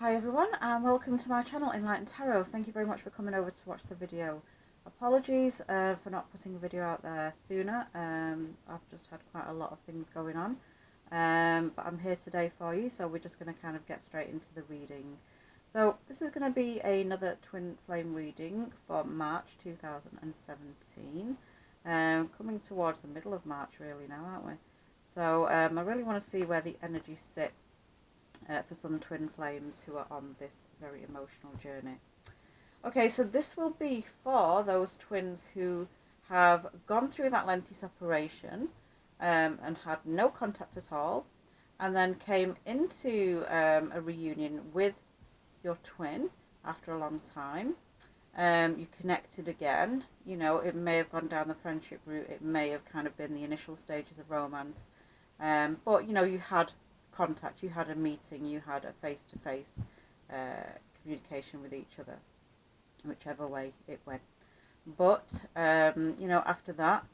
Hi everyone and welcome to my channel Enlightened Tarot. Thank you very much for coming over to watch the video. Apologies for not putting a video out there sooner. I've just had quite a lot of things going on, but I'm here today for you, so we're just going to kind of get straight into the reading. So this is going to be another twin flame reading for March 2017, coming towards the middle of March really now, aren't we? So I really want to see where the energies sit for some twin flames who are on this very emotional journey. Okay, so this will be for those twins who have gone through that lengthy separation and had no contact at all, and then came into a reunion with your twin after a long time. You connected again. You know, it may have gone down the friendship route, it may have kind of been the initial stages of romance, but you know, you had contact, you had a meeting, you had a face-to-face communication with each other, whichever way it went. But you know, after that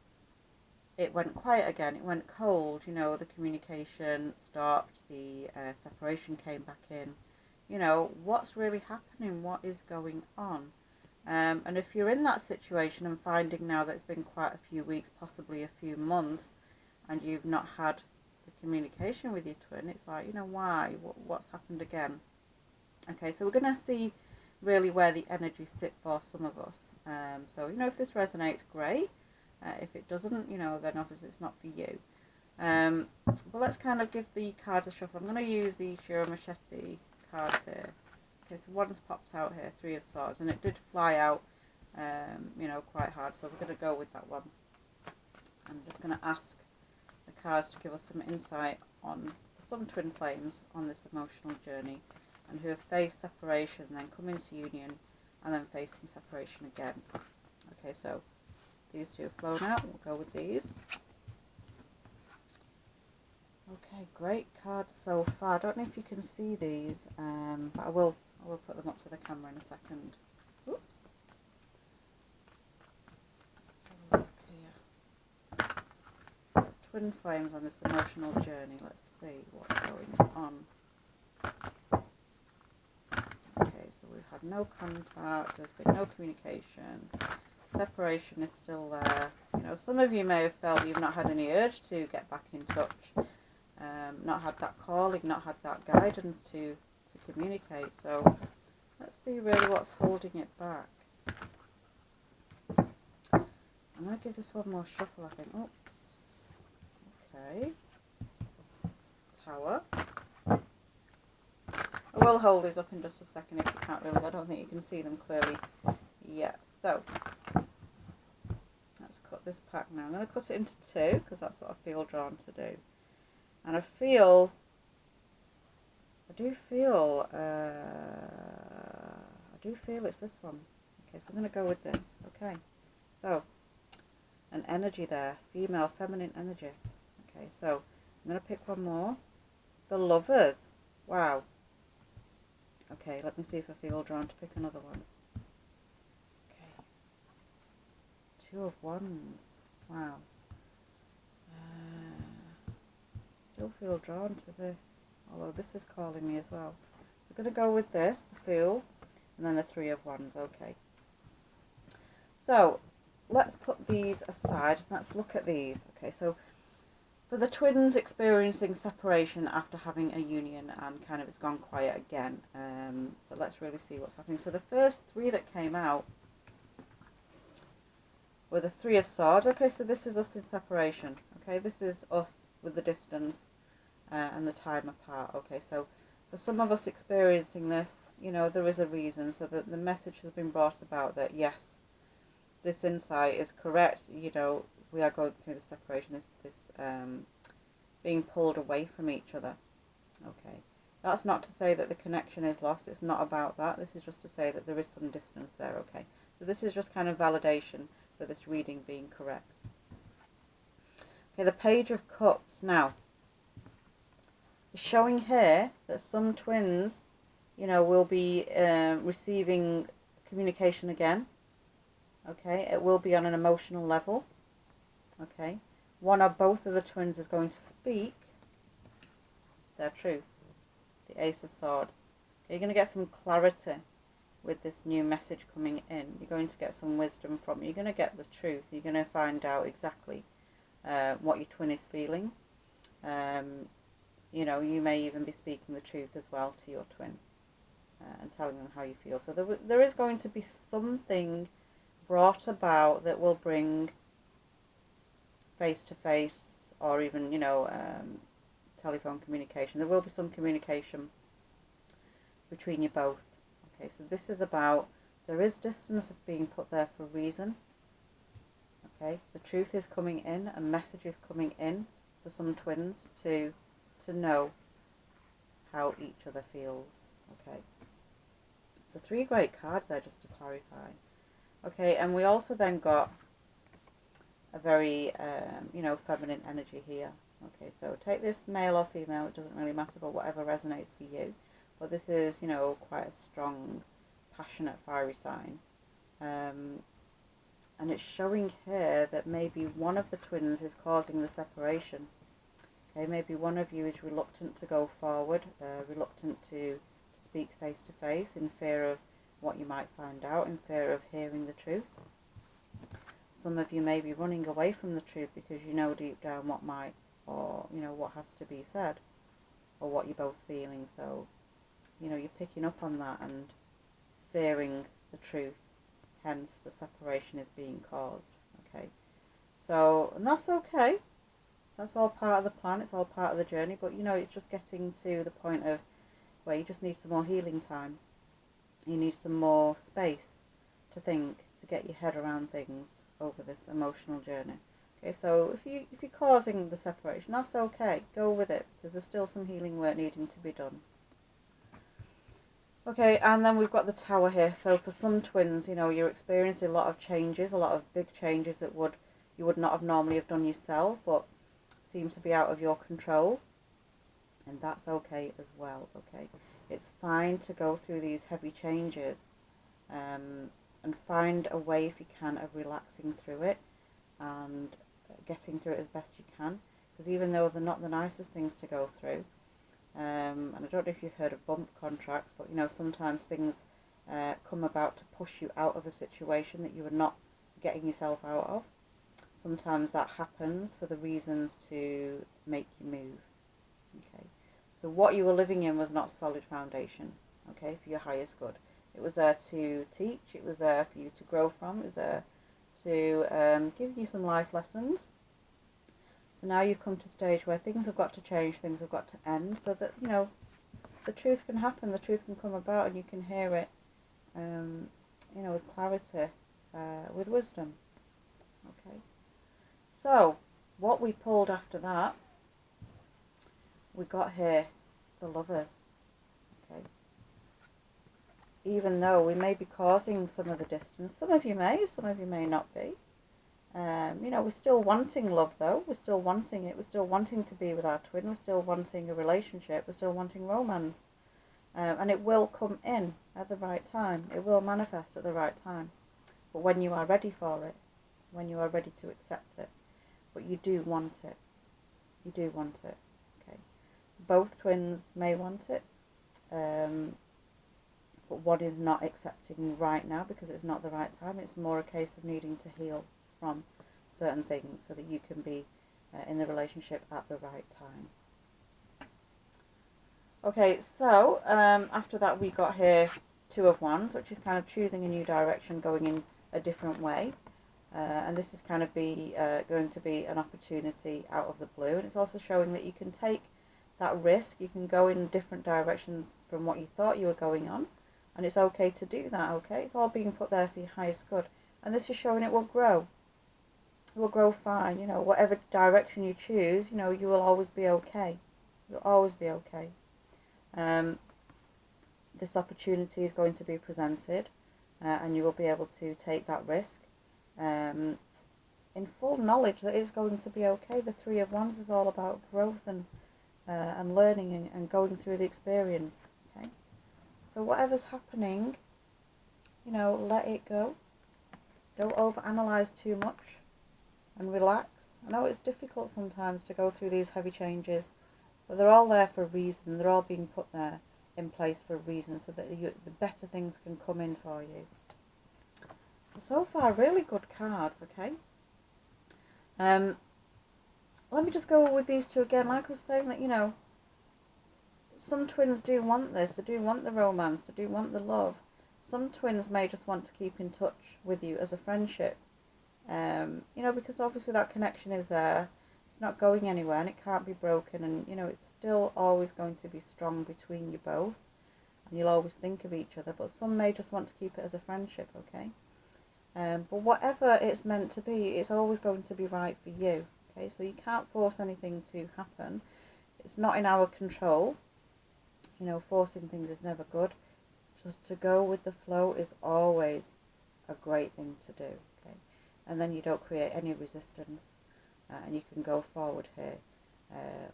it went quiet again, it went cold, you know, the communication stopped, the separation came back in. You know, what's really happening, what is going on? And if you're in that situation and finding now that it's been quite a few weeks, possibly a few months, and you've not had the communication with your twin, it's like, you know, why? What's happened again? Okay, so we're going to see really where the energies sit for some of us. So, you know, if this resonates, great. If it doesn't, you know, then obviously it's not for you. But let's kind of give the cards a shuffle. I'm going to use the Shiro Machete cards here. Okay, so one's popped out here, Three of Swords, and it did fly out, you know, quite hard. So we're going to go with that one. I'm just going to ask the cards to give us some insight on some twin flames on this emotional journey, and who have faced separation, then come into union, and then facing separation again. Okay, so these two have flown out. We'll go with these. Okay, great cards so far. I don't know if you can see these, but I will put them up to the camera in a second. Oops. Look here. Twin flames on this emotional journey. Let's see what's going on. Okay, so we've had no contact, there's been no communication, separation is still there. You know, some of you may have felt you've not had any urge to get back in touch, not had that calling, not had that guidance to communicate. So let's see really what's holding it back. I'm going to give this one more shuffle, I think. Oops. Okay. Tower. I will hold these up in just a second if you can't really, I don't think you can see them clearly yet. So let's cut this pack now. I'm going to cut it into two because that's what I feel drawn to do. And I do feel it's this one. Okay, so I'm going to go with this. Okay, so an energy there, female, feminine energy. Okay, so I'm going to pick one more. The Lovers. Wow. Okay, let me see if I feel drawn to pick another one. Okay. Two of Wands. Wow. Still feel drawn to this, although this is calling me as well. So I'm going to go with this, the Fool, and then the Three of Wands. Okay. So let's put these aside. Let's look at these. Okay, so for the twins experiencing separation after having a union and kind of it's gone quiet again, so let's really see what's happening. So the first three that came out were the Three of Swords. Okay, so this is us in separation. Okay, this is us with the distance and the time apart. Okay, so for some of us experiencing this, you know, there is a reason. So that the message has been brought about that yes, this insight is correct. You know, we are going through the separation, this being pulled away from each other. Okay, that's not to say that the connection is lost. It's not about that. This is just to say that there is some distance there. Okay, so this is just kind of validation for this reading being correct. Okay, the Page of Cups now is showing here that some twins, you know, will be receiving communication again. Okay, it will be on an emotional level. Okay, one or both of the twins is going to speak their truth. The Ace of Swords. You're going to get some clarity with this new message coming in. You're going to get some wisdom from it. You're going to get the truth. You're going to find out exactly what your twin is feeling. You know, you may even be speaking the truth as well to your twin and telling them how you feel. So there is going to be something brought about that will bring face-to-face or even, you know, telephone communication. There will be some communication between you both. Okay, so this is about, there is distance being put there for a reason. Okay, the truth is coming in, a message is coming in for some twins to know how each other feels. Okay, so 3 great cards there, just to clarify. Okay, and we also then got a very, you know, feminine energy here. Okay, so take this male or female, it doesn't really matter, but whatever resonates for you. But this is, you know, quite a strong, passionate, fiery sign. And it's showing here that maybe one of the twins is causing the separation. Okay, maybe one of you is reluctant to go forward, reluctant to speak face to face, in fear of what you might find out, in fear of hearing the truth. Some of you may be running away from the truth because you know deep down what might, or you know, what has to be said, or what you're both feeling. So, you know, you're picking up on that and fearing the truth, hence the separation is being caused. Okay, so, and that's okay, that's all part of the plan, it's all part of the journey, but you know, it's just getting to the point of where you just need some more healing time. You need some more space to think, to get your head around things over this emotional journey. Okay, so if you're causing the separation, that's okay, go with it, because there's still some healing work needing to be done. Okay, and then we've got the Tower here. So for some twins, you know, you're experiencing a lot of changes, a lot of big changes that you would not have normally have done yourself, but seem to be out of your control, and that's okay as well. Okay, it's fine to go through these heavy changes, and find a way, if you can, of relaxing through it and getting through it as best you can, because even though they're not the nicest things to go through, and I don't know if you've heard of bump contracts, but you know, sometimes things come about to push you out of a situation that you were not getting yourself out of. Sometimes that happens for the reasons to make you move. Okay, so what you were living in was not solid foundation, okay, for your highest good. It was there to teach, it was there for you to grow from, it was there to give you some life lessons. So now you've come to a stage where things have got to change, things have got to end, so that, you know, the truth can happen, the truth can come about, and you can hear it, you know, with clarity, with wisdom. Okay. So, what we pulled after that, we got here the Lovers. Okay. Even though we may be causing some of the distance, some of you may not be. You know, we're still wanting love though, we're still wanting it, we're still wanting to be with our twin, we're still wanting a relationship, we're still wanting romance. And it will come in at the right time, it will manifest at the right time. But when you are ready for it, when you are ready to accept it. But you do want it, you do want it. Okay, so both twins may want it, but one is not accepting right now because it's not the right time. It's more a case of needing to heal from certain things so that you can be in the relationship at the right time. Okay, so after that we got here Two of Wands, which is kind of choosing a new direction, going in a different way. And this is kind of going to be an opportunity out of the blue, and it's also showing that you can take that risk, you can go in a different direction from what you thought you were going on, and it's okay to do that. Okay, it's all being put there for your highest good, and this is showing it will grow. It will grow fine. You know, whatever direction you choose, you know, you will always be okay. You'll always be okay. This opportunity is going to be presented, and you will be able to take that risk. In full knowledge that it's going to be okay. The Three of Wands is all about growth and learning and going through the experience. Okay, so whatever's happening, you know, let it go. Don't overanalyze too much, and relax. I know it's difficult sometimes to go through these heavy changes, but they're all there for a reason. They're all being put there in place for a reason, so that the better things can come in for you. So far, really good cards, okay? Let me just go with these two again. Like I was saying, that, you know, some twins do want this, they do want the romance, they do want the love. Some twins may just want to keep in touch with you as a friendship, you know, because obviously that connection is there. It's not going anywhere and it can't be broken, and, you know, it's still always going to be strong between you both, and you'll always think of each other. But some may just want to keep it as a friendship, okay? But whatever it's meant to be, it's always going to be right for you, okay? So you can't force anything to happen. It's not in our control. You know, forcing things is never good. Just to go with the flow is always a great thing to do, okay? And then you don't create any resistance, and you can go forward here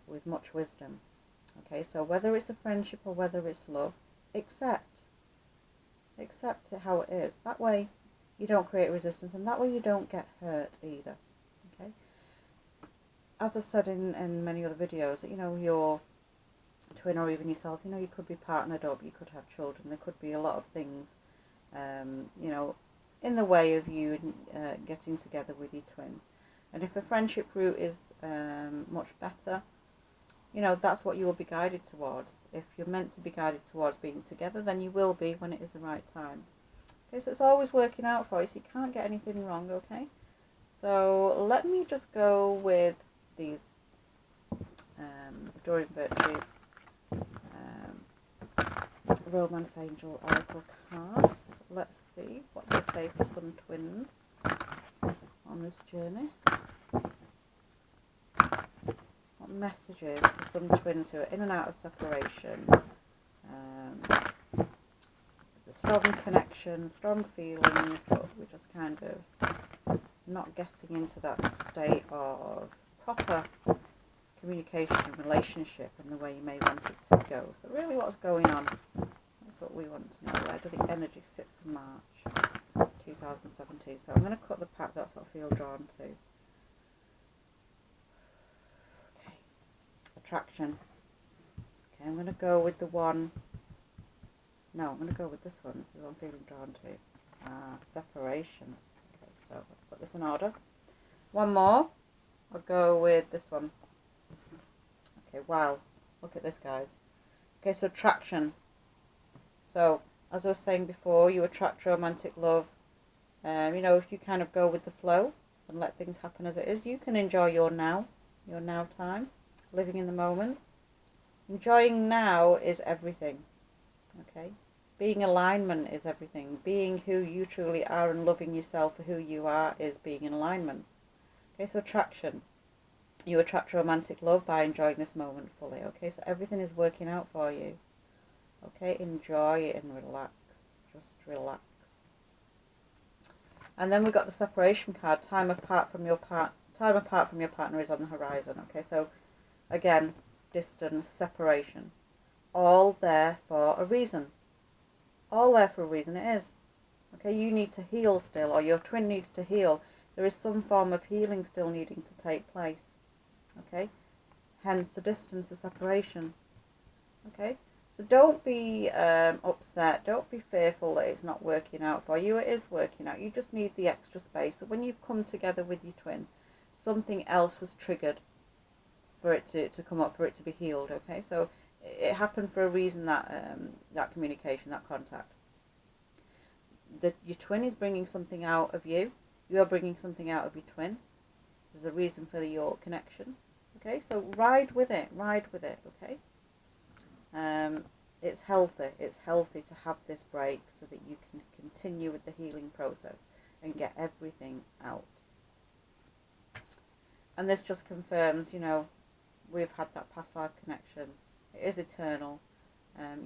with much wisdom, okay? So whether it's a friendship or whether it's love, accept it how it is. That way you don't create resistance, and that way you don't get hurt either, okay? As I've said in many other videos, you know, your twin or even yourself, you know, you could be partnered up, you could have children, there could be a lot of things, you know, in the way of you getting together with your twin. And if a friendship route is much better, you know, that's what you will be guided towards. If you're meant to be guided towards being together, then you will be when it is the right time. Okay, so it's always working out for you, so you can't get anything wrong, okay? So let me just go with these Adoring Virtue Romance Angel Oracle cards. Let's see what they say for some twins on this journey. What messages for some twins who are in and out of separation? Strong connection, strong feelings, but we're just kind of not getting into that state of proper communication and relationship in the way you may want it to go. So really, what's going on? That's what we want to know. Where do the energies sit for March 2017? So I'm going to cut the pack. That's what I feel drawn to. Okay. Attraction. Okay, I'm going to go with the one. No, I'm going to go with this one. This is what I'm feeling drawn to. Separation. Okay, so let's put this in order. One more. I'll go with this one. Okay, wow. Look at this, guys. Okay, so attraction. So, as I was saying before, you attract romantic love. You know, if you kind of go with the flow and let things happen as it is, you can enjoy your now time, living in the moment. Enjoying now is everything. Okay, being alignment is everything. Being who you truly are and loving yourself for who you are is being in alignment. Okay, so attraction. You attract romantic love by enjoying this moment fully. Okay, so everything is working out for you. Okay, enjoy it and relax. Just relax. And then we got the separation card. Time apart from your partner is on the horizon. Okay, so again, distance, separation. All there for a reason. All there for a reason, it is. Okay, you need to heal still, or your twin needs to heal. There is some form of healing still needing to take place. Okay, hence the distance, the separation. Okay, so don't be upset, don't be fearful that it's not working out for you. It is working out. You just need the extra space. So when you've come together with your twin, something else was triggered for it to come up, for it to be healed. Okay, so it happened for a reason, that that communication, that contact. Your twin is bringing something out of you. You are bringing something out of your twin. There's a reason for your connection. Okay, so ride with it, okay? It's healthy to have this break so that you can continue with the healing process and get everything out. And this just confirms, you know, we've had that past life connection. It is eternal.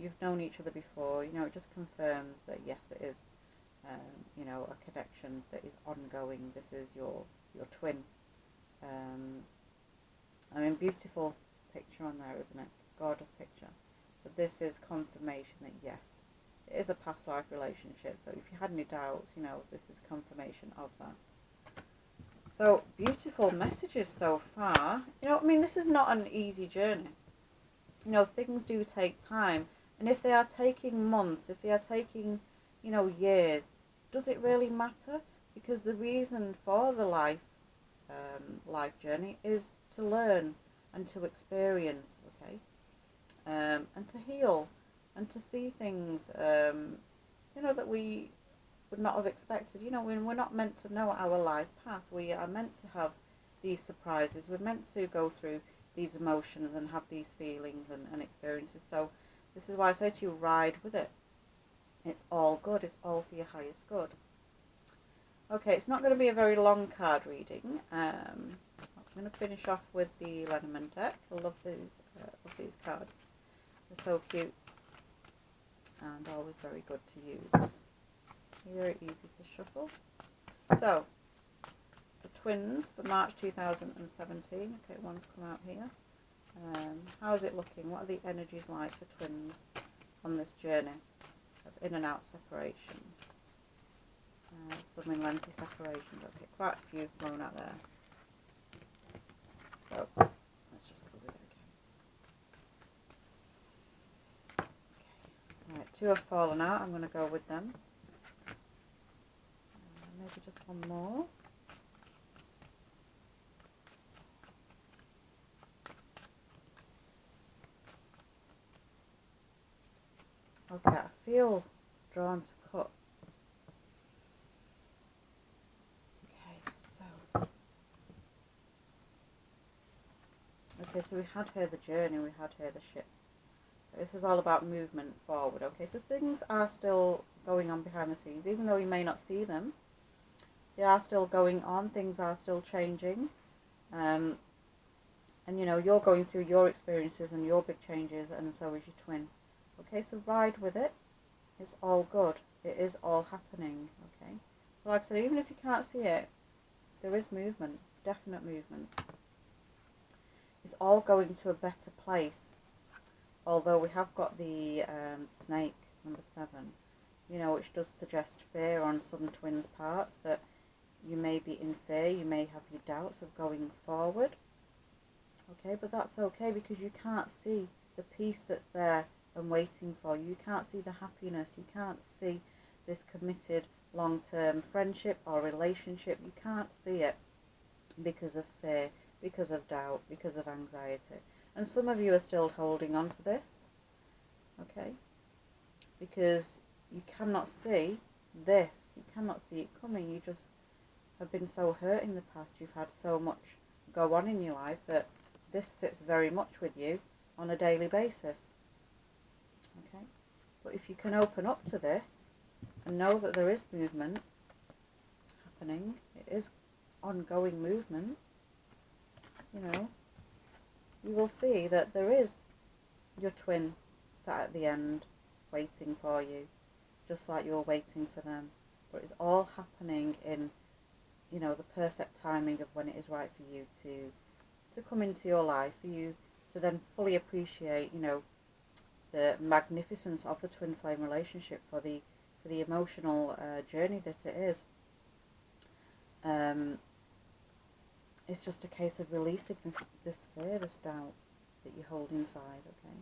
You've known each other before. You know, it just confirms that yes, it is, you know, a connection that is ongoing. This is your twin. I mean, beautiful picture on there, isn't it? It's a gorgeous picture. But this is confirmation that yes, it is a past life relationship. So if you had any doubts, you know, this is confirmation of that. So beautiful messages so far. You know, I mean, this is not an easy journey. You know, things do take time, And if they are taking months, if they are taking, you know, years, does it really matter? Because the reason for the life journey is to learn and to experience, okay, and to heal and to see things, you know, that we would not have expected. You know, we're not meant to know our life path. We are meant to have these surprises. We're meant to go through these emotions and have these feelings and experiences. So this is why I say to you, ride with it. It's all good. It's all for your highest good. Okay, it's not going to be a very long card reading. I'm going to finish off with the Lenormand deck. I love these cards. They're so cute and always very good to use. Very easy to shuffle. So, the twins for March 2017. Okay, one's come out here. How's it looking? What are the energies like for twins on this journey of in and out separation? Some in lengthy separations. Okay, quite a few thrown out there. So, let's just go with it again. Okay. Right, two have fallen out. I'm going to go with them. Maybe just one more. Okay, I feel drawn to cut. Okay, so we had here the journey, we had here the ship. This is all about movement forward. Okay, so things are still going on behind the scenes, even though you may not see them. They are still going on, things are still changing. And you know, you're going through your experiences and your big changes, and so is your twin. Okay, so ride with it. It's all good. It is all happening. Okay, but like I said, even if you can't see it, there is movement, definite movement. It's all going to a better place. Although we have got the snake, number 7, you know, which does suggest fear on some twins' parts, that you may be in fear, you may have your doubts of going forward. Okay, but that's okay, because you can't see the peace that's there and waiting for you. You can't see the happiness. You can't see this committed long-term friendship or relationship. You can't see it because of fear, because of doubt, because of anxiety. And some of you are still holding on to this, okay, because you cannot see this. You cannot see it coming. You just have been so hurt in the past. You've had so much go on in your life that this sits very much with you on a daily basis, okay. But if you can open up to this and know that there is movement happening, it is ongoing movement, you know, you will see that there is your twin sat at the end waiting for you, just like you're waiting for them. But it's all happening in, you know, the perfect timing of when it is right for you to come into your life, for you to then fully appreciate, you know, the magnificence of the twin flame relationship, for the emotional journey that it is. It's just a case of releasing this fear, this doubt that you hold inside, okay?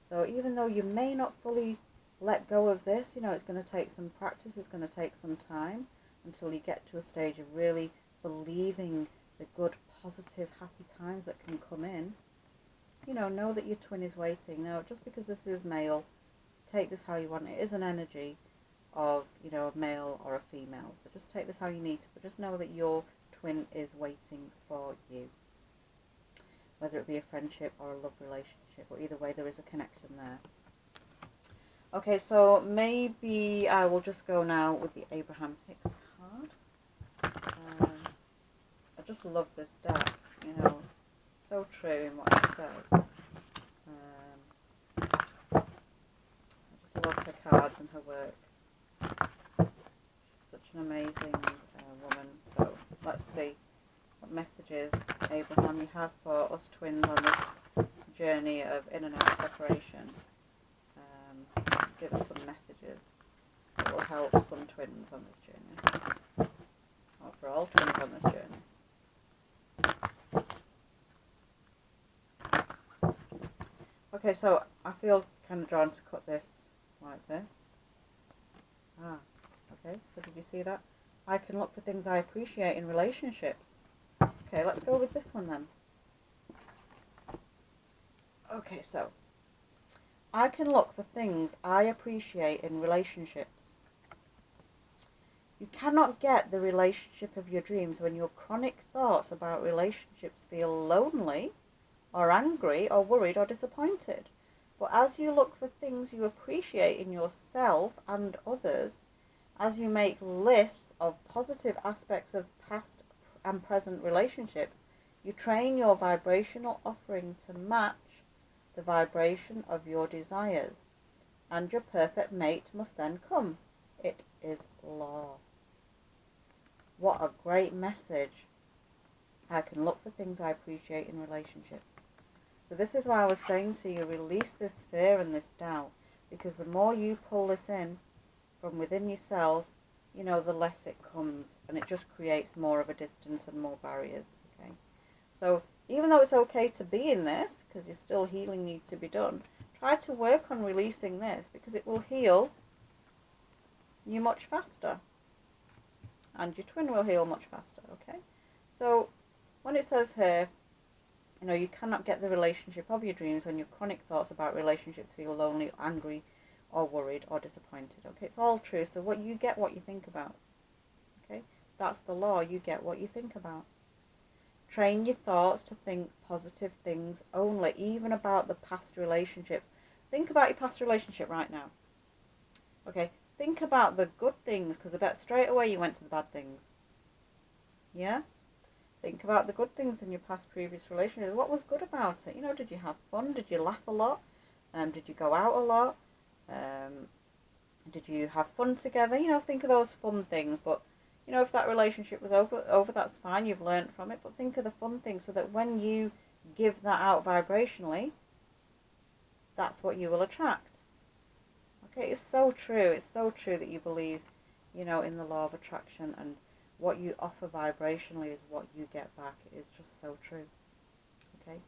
So even though you may not fully let go of this, you know, it's going to take some practice, it's going to take some time until you get to a stage of really believing the good, positive, happy times that can come in. You know that your twin is waiting. Now, just because this is male, take this how you want. It is an energy of, you know, a male or a female. So just take this how you need to, but just know that your twin is waiting for you. Whether it be a friendship or a love relationship, or either way, there is a connection there. Okay, so maybe I will just go now with the Abraham Hicks card. I just love this deck, you know, so true in what it says. I just love her cards and her work. She's such an amazing woman. So let's see what messages, Abraham, you have for us twins on this journey of in and out separation. Give us some messages that will help some twins on this journey, or for all twins on this journey. Okay, so I feel kind of drawn to cut this like this. Okay, so did you see that? I can look for things I appreciate in relationships. Okay, let's go with this one then. Okay, so I can look for things I appreciate in relationships. You cannot get the relationship of your dreams when your chronic thoughts about relationships feel lonely or angry or worried or disappointed. But as you look for things you appreciate in yourself and others, as you make lists of positive aspects of past and present relationships, you train your vibrational offering to match the vibration of your desires, and your perfect mate must then come. It is law. What a great message. I can look for things I appreciate in relationships. So this is why I was saying to you, release this fear and this doubt, because the more you pull this in from within yourself, you know, the less it comes, and it just creates more of a distance and more barriers. Okay, so even though it's okay to be in this, because you're still healing needs to be done, try to work on releasing this, because it will heal you much faster, and your twin will heal much faster. Okay, so when it says here, you know, you cannot get the relationship of your dreams when your chronic thoughts about relationships feel lonely, angry, or worried, or disappointed. Okay, it's all true. So what you get, what you think about. Okay, that's the law. You get what you think about. Train your thoughts to think positive things only, even about the past relationships. Think about your past relationship right now. Okay, think about the good things, because I bet straight away you went to the bad things. Yeah? Think about the good things in your past previous relationships. What was good about it? You know, did you have fun? Did you laugh a lot? Did you go out a lot? Did you have fun together? You know, think of those fun things. But, you know, if that relationship was over, that's fine. You've learned from it. But think of the fun things, so that when you give that out vibrationally, that's what you will attract. Okay, it's so true. It's so true that you believe, you know, in the law of attraction, and what you offer vibrationally is what you get back. It is just so true. Okay,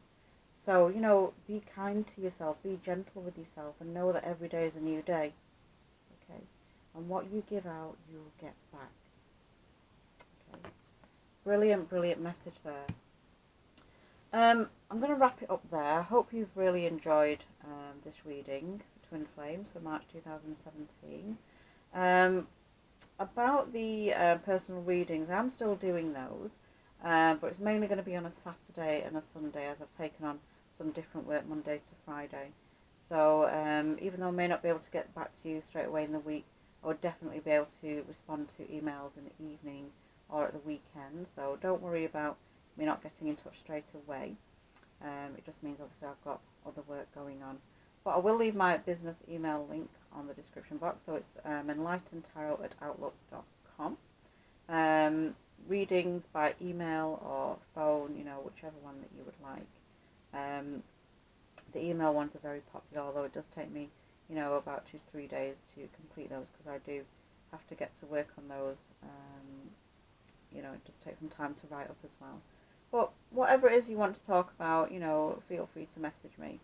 so, you know, be kind to yourself, be gentle with yourself, and know that every day is a new day. Okay, and what you give out, you'll get back. Okay, brilliant, brilliant message there. I'm going to wrap it up there. I hope you've really enjoyed this reading, Twin Flames, for March 2017. About the personal readings, I'm still doing those, but it's mainly going to be on a Saturday and a Sunday, as I've taken on some different work Monday to Friday. So even though I may not be able to get back to you straight away in the week, I would definitely be able to respond to emails in the evening or at the weekend. So don't worry about me not getting in touch straight away. It just means obviously I've got other work going on. But I will leave my business email link on the description box. So it's enlightenedtarot@outlook.com. Readings by email or phone, you know, whichever one that you would like. The email ones are very popular, although it does take me, you know, about 2 to 3 days to complete those, because I do have to get to work on those. You know, it does take some time to write up as well. But whatever it is you want to talk about, you know, feel free to message me.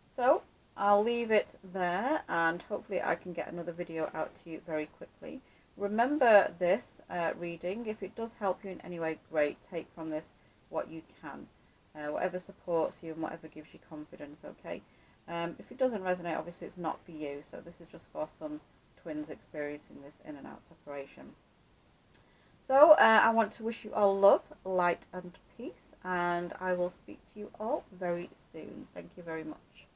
So I'll leave it there, and hopefully I can get another video out to you very quickly. Remember this reading. If it does help you in any way, great. Take from this what you can. Whatever supports you and whatever gives you confidence, okay? If it doesn't resonate, obviously it's not for you. So this is just for some twins experiencing this in and out separation. So I want to wish you all love, light and peace, and I will speak to you all very soon. Thank you very much.